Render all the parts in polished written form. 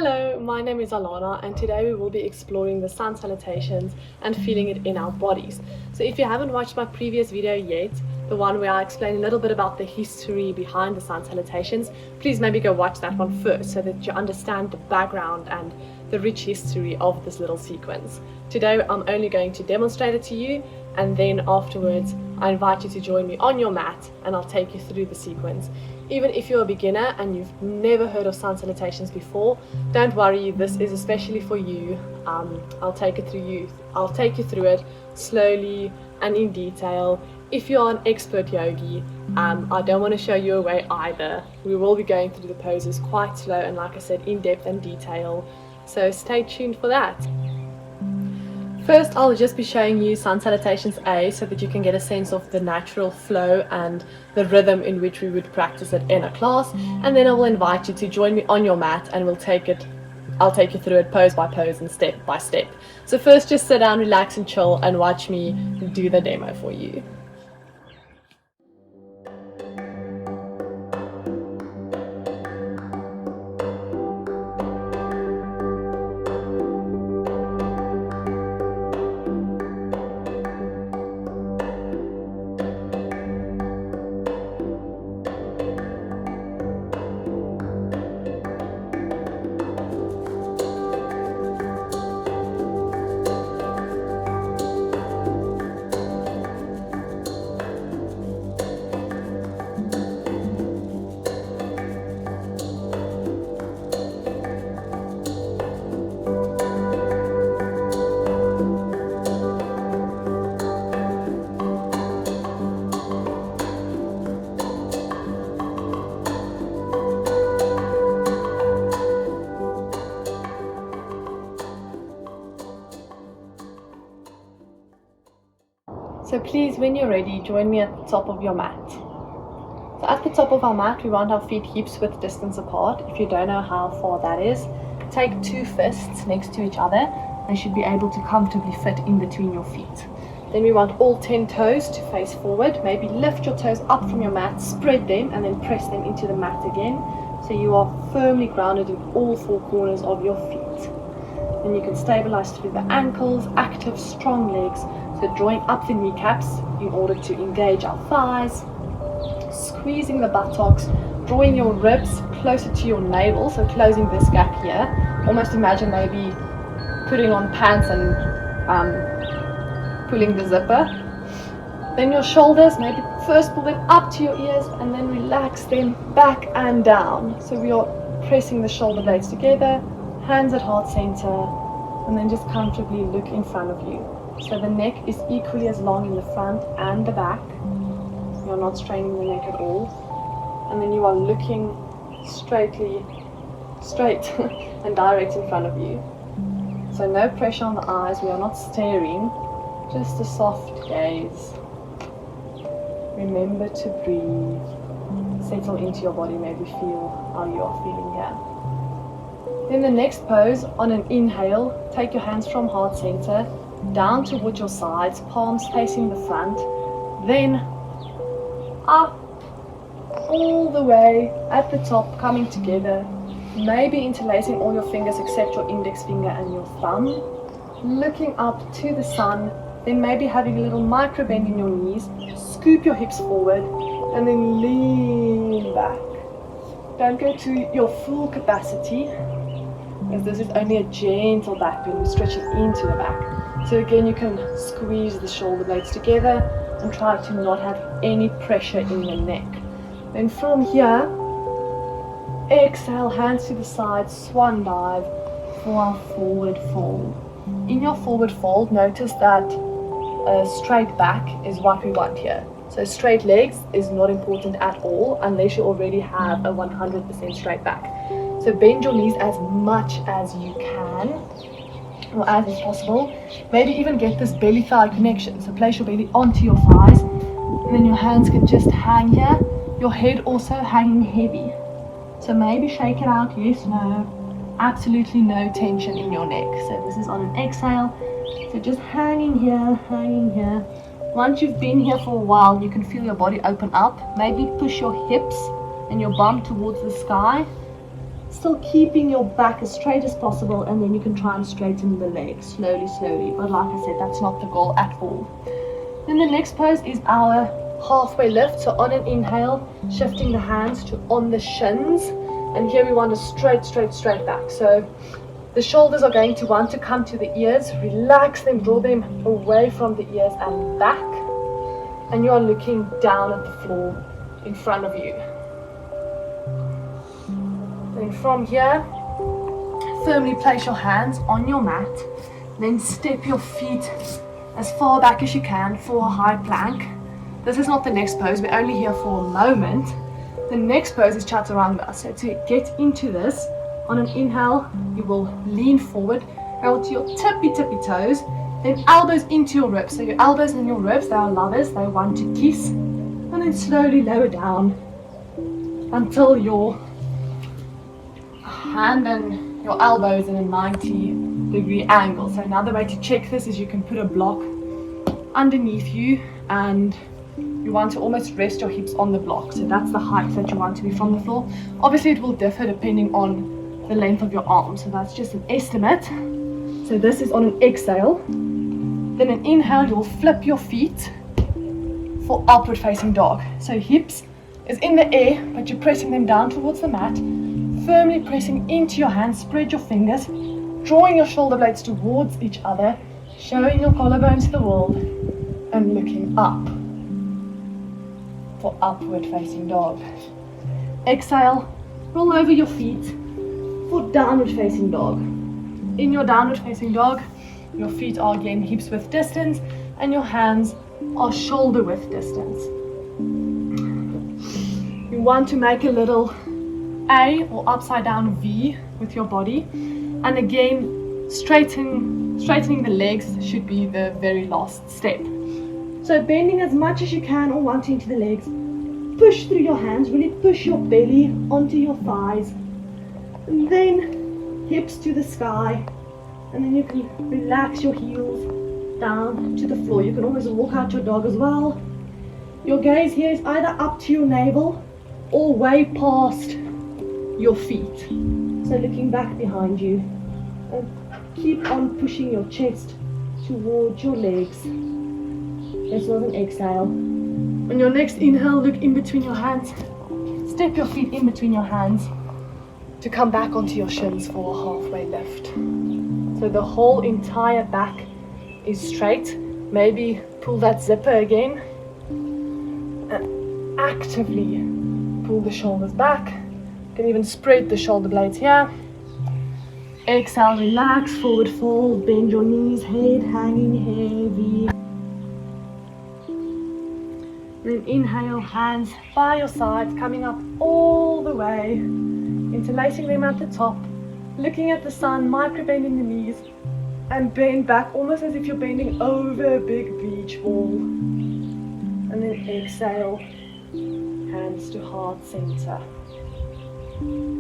Hello, my name is Alana and today we will be exploring the sun salutations and feeling it in our bodies. So if you haven't watched my previous video yet, the one where I explain a little bit about the history behind the sun salutations, please maybe go watch that one first so that you understand the background and the rich history of this little sequence. Today I'm only going to demonstrate it to you, and then afterwards I invite you to join me on your mat and I'll take you through the sequence. Even if you're a beginner and you've never heard of sun salutations before, don't worry, this is especially for you. I'll take you through it slowly and in detail. If you're an expert yogi, I don't want to show you a way either. We will be going through the poses quite slow and, like I said, in depth and detail, so stay tuned for that. First, I'll just be showing you Sun Salutations A so that you can get a sense of the natural flow and the rhythm in which we would practice it in a class, and then I will invite you to join me on your mat and I'll take you through it pose by pose and step by step. So first, just sit down, relax and chill and watch me do the demo for you. So please, when you're ready, join me at the top of your mat. So at the top of our mat, we want our feet hips width distance apart. If you don't know how far that is, take two fists next to each other. They should be able to comfortably fit in between your feet. Then we want all 10 toes to face forward. Maybe lift your toes up from your mat, spread them, and then press them into the mat again. So you are firmly grounded in all four corners of your feet. Then you can stabilize through the ankles, active, strong legs. So drawing up the kneecaps in order to engage our thighs, squeezing the buttocks, drawing your ribs closer to your navel, so closing this gap here. Almost imagine maybe putting on pants and pulling the zipper. Then your shoulders, maybe first pull them up to your ears and then relax them back and down. So we are pressing the shoulder blades together, hands at heart center, and then just comfortably look in front of you. So the neck is equally as long in the front and the back. You're not straining the neck at all. And then you are looking straight and direct in front of you. So no pressure on the eyes, we are not staring, just a soft gaze. Remember to breathe. Settle into your body, maybe feel how you are feeling here. Then the next pose, on an inhale, take your hands from heart center, down towards your sides, palms facing the front, then up, all the way at the top, coming together, maybe interlacing all your fingers except your index finger and your thumb, looking up to the sun, then maybe having a little micro bend in your knees, scoop your hips forward, and then lean back. Don't go to your full capacity, as this is only a gentle back bend, stretching into the back. So again, you can squeeze the shoulder blades together and try to not have any pressure in the neck. Then from here, exhale, hands to the side, swan dive for our forward fold. In your forward fold, notice that a straight back is what we want here. So straight legs is not important at all unless you already have a 100% straight back. So bend your knees as much as you can, or as is possible. Maybe even get this belly thigh connection. So place your belly onto your thighs, and then your hands can just hang here. Your head also hanging heavy. So maybe shake it out, yes, no. Absolutely no tension in your neck. So this is on an exhale. So just hanging here, hanging here. Once you've been here for a while, you can feel your body open up. Maybe push your hips and your bum towards the sky. Still keeping your back as straight as possible, and then you can try and straighten the legs slowly, slowly. But like I said, that's not the goal at all. Then the next pose is our halfway lift. So on an inhale, shifting the hands to on the shins. And here we want a straight, straight, straight back. So the shoulders are going to want to come to the ears. Relax them, draw them away from the ears and back. And you are looking down at the floor in front of you. Then from here, firmly place your hands on your mat. Then step your feet as far back as you can for a high plank. This is not the next pose, we're only here for a moment. The next pose is Chaturanga. So to get into this, on an inhale, you will lean forward, go to your tippy toes, then elbows into your ribs. So your elbows and your ribs, they are lovers, they want to kiss. And then slowly lower down until your hand and your elbows in a 90-degree angle. So another way to check this is you can put a block underneath you and you want to almost rest your hips on the block. So that's the height that you want to be from the floor. Obviously it will differ depending on the length of your arms. So that's just an estimate. So this is on an exhale. Then an inhale, you'll flip your feet for upward facing dog. So hips is in the air, but you're pressing them down towards the mat. Firmly pressing into your hands, spread your fingers, drawing your shoulder blades towards each other, showing your collarbones to the wall, and looking up for upward facing dog. Exhale, roll over your feet for downward facing dog. In your downward facing dog, your feet are again hips width distance and your hands are shoulder width distance. You want to make a little A or upside down V with your body, and again straightening the legs should be the very last step. So bending as much as you can or wanting into the legs, push through your hands, really push your belly onto your thighs, and then hips to the sky, and then you can relax your heels down to the floor. You can always walk out your dog as well. Your gaze here is either up to your navel or way past your feet. So looking back behind you, and keep on pushing your chest towards your legs. This was an exhale. On your next inhale, look in between your hands. Step your feet in between your hands to come back onto your shins for a halfway lift. So the whole entire back is straight. Maybe pull that zipper again and actively pull the shoulders back. You can even spread the shoulder blades here. Exhale, relax, forward fold, bend your knees, head hanging heavy. Then inhale, hands by your sides, coming up all the way, interlacing them at the top, looking at the sun, micro bending the knees, and bend back almost as if you're bending over a big beach ball. And then exhale, hands to heart center.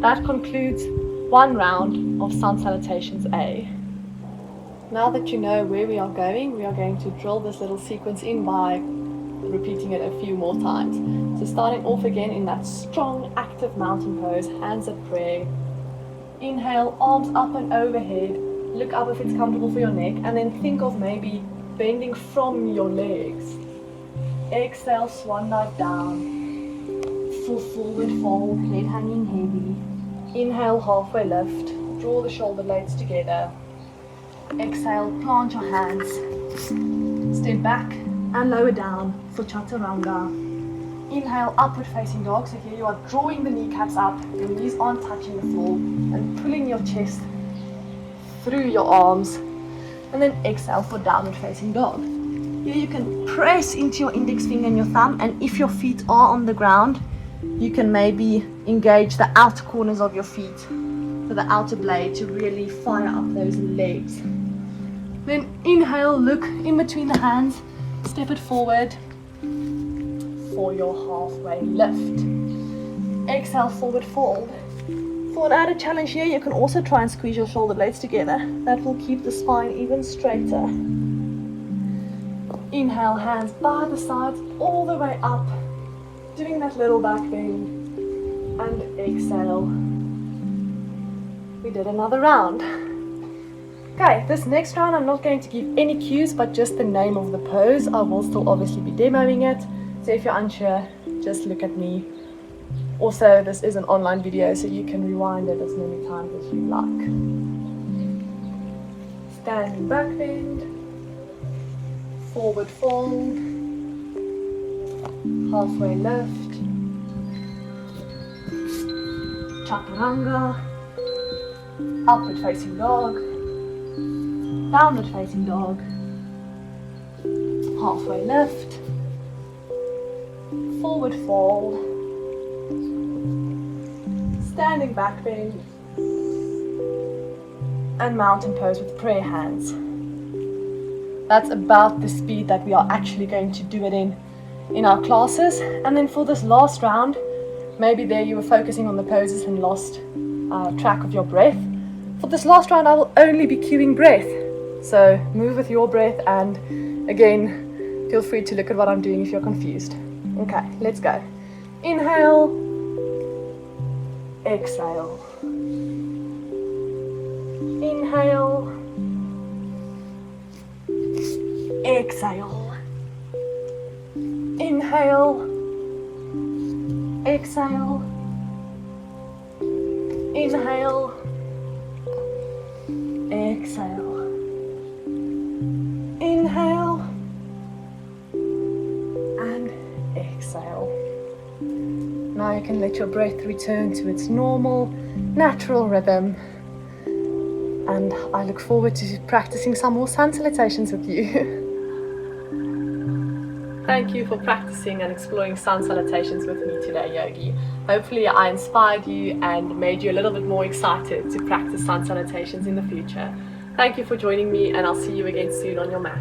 That concludes one round of Sun Salutations A. Now that you know where we are going to drill this little sequence in by repeating it a few more times. So starting off again in that strong active mountain pose, hands at prayer. Inhale, arms up and overhead. Look up if it's comfortable for your neck, and then think of maybe bending from your legs. Exhale, swan dive down. Full forward fold, head hanging heavy. Inhale, halfway lift. Draw the shoulder blades together. Exhale, plant your hands. Step back and lower down for Chaturanga. Inhale, upward facing dog. So here you are drawing the kneecaps up, your knees aren't touching the floor, and pulling your chest through your arms. And then exhale for downward facing dog. Here you can press into your index finger and your thumb, and if your feet are on the ground, you can maybe engage the outer corners of your feet for the outer blade to really fire up those legs. Then inhale, look in between the hands, step it forward for your halfway lift. Exhale, forward fold. For an added challenge here, you can also try and squeeze your shoulder blades together. That will keep the spine even straighter. Inhale, hands by the sides, all the way up, doing that little back bend. And exhale, we did another round. Okay, this next round I'm not going to give any cues but just the name of the pose. I will still obviously be demoing it, so if you're unsure, just look at me. Also, this is an online video, so you can rewind it as many times as you like. Standing back bend, forward fold, halfway lift, Chaturanga, upward facing dog, downward facing dog, halfway lift, forward fold, standing back bend, and mountain pose with prayer hands. That's about the speed that we are actually going to do it in our classes. And then for this last round, maybe there you were focusing on the poses and lost track of your breath. For this last round, I will only be cueing breath. So move with your breath, and again, feel free to look at what I'm doing if you're confused. Okay, let's go. Inhale, exhale. Inhale, exhale. Inhale, exhale. Inhale, exhale. Inhale and exhale. Now you can let your breath return to its normal, natural rhythm. And I look forward to practicing some more sun salutations with you. Thank you for practicing and exploring sun salutations with me today, Yogi. Hopefully I inspired you and made you a little bit more excited to practice sun salutations in the future. Thank you for joining me, and I'll see you again soon on your mat.